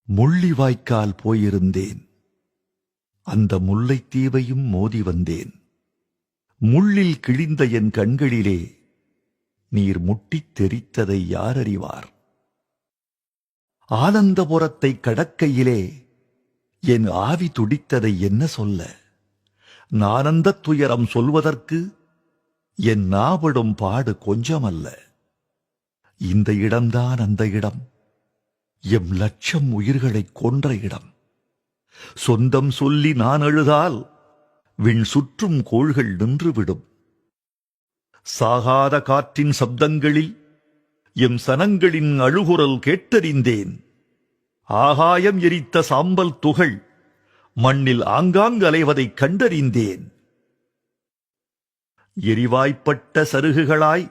முள்ளிவாய்க்கால் போயிருந்தேன். அந்த முல்லைத்தீவையும் மோதி வந்தேன். முள்ளில் கிழிந்த என் கண்களிலே நீர் முட்டித் தெரித்ததை யார் அறிவார்? ஆனந்தபுரத்தை கடக்கையிலே என் ஆவி துடித்ததை என்ன சொல்ல? நானந்தத் துயரம் சொல்வதற்கு என் நாவிடும் பாடு கொஞ்சமல்ல. இந்த இடம்தான் அந்த இடம், எம் லட்சம் உயிர்களைக் கொன்ற இடம். சொந்தம் சொல்லி நான் அழுதால் விண் சுற்றும் கோள்கள் நின்றுவிடும். சாகாத காற்றின் சப்தங்களில் எம் சனங்களின் அழுகுரல் கேட்டறிந்தேன். ஆகாயம் எரித்த சாம்பல் துகள் மண்ணில் ஆங்காங்கு அலைவதைக் கண்டறிந்தேன். எரிவாய்ப்பட்ட சருகுகளாய்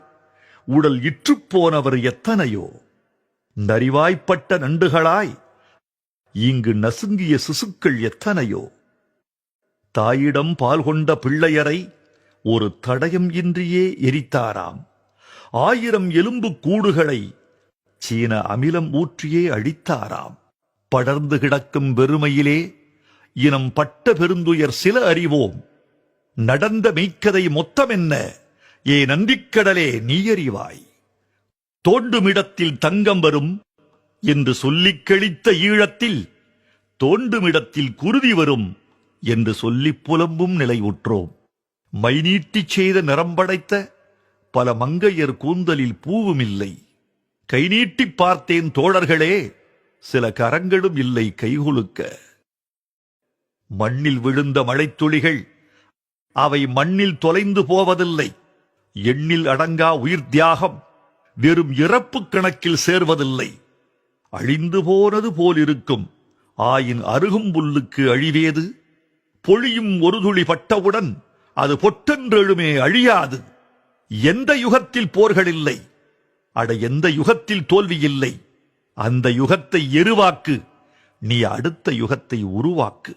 உடல் இற்றுப்போனவர் எத்தனையோ, நரிவாய்ப்பட்ட நண்டுகளாய் இங்கு நசுங்கிய சிசுக்கள் எத்தனையோ. தாயிடம் பால் கொண்ட பிள்ளையரை ஒரு தடயம் இன்றியே எரித்தாராம். 1000 எலும்பு கூடுகளை சீன அமிலம் ஊற்றியே அழித்தாராம். படர்ந்து கிடக்கும் வெறுமையிலே இனம் பட்ட பெருந்துயர் சில அறிவோம். நடந்த மெய்க்கதை மொத்தமென்ன ஏ நந்திக்கடலே நீ அறிவாய். தோண்டுமிடத்தில் தங்கம் வரும் என்று சொல்லிக் கழித்த ஈழத்தில் தோண்டுமிடத்தில் குருதி வரும் என்று சொல்லிப் புலம்பும் நிலை உற்றோம். மைநீட்டிச் செய்த நிறம்படைத்த பல மங்கையர் கூந்தலில் பூவும் இல்லை. கை நீட்டிப் பார்த்தேன் தோழர்களே, சில கரங்களும் இல்லை கைகுலுக்க. மண்ணில் விழுந்த மழைத்துளிகள் அவை மண்ணில் தொலைந்து போவதில்லை. எண்ணில் அடங்கா உயிர் தியாகம் வெறும் இறப்பு கணக்கில் சேர்வதில்லை. அழிந்து போனது போலிருக்கும் ஆயின் அருகும் புல்லுக்கு அழிவேது. பொழியும் ஒரு துளி பட்டவுடன் அது பொட்டென்றெழுமே அழியாது. எந்த யுகத்தில் போர்கள் இல்லை, அட எந்த யுகத்தில் தோல்வி இல்லை. அந்த யுகத்தை எருவாக்கு, நீ அடுத்த யுகத்தை உருவாக்கு.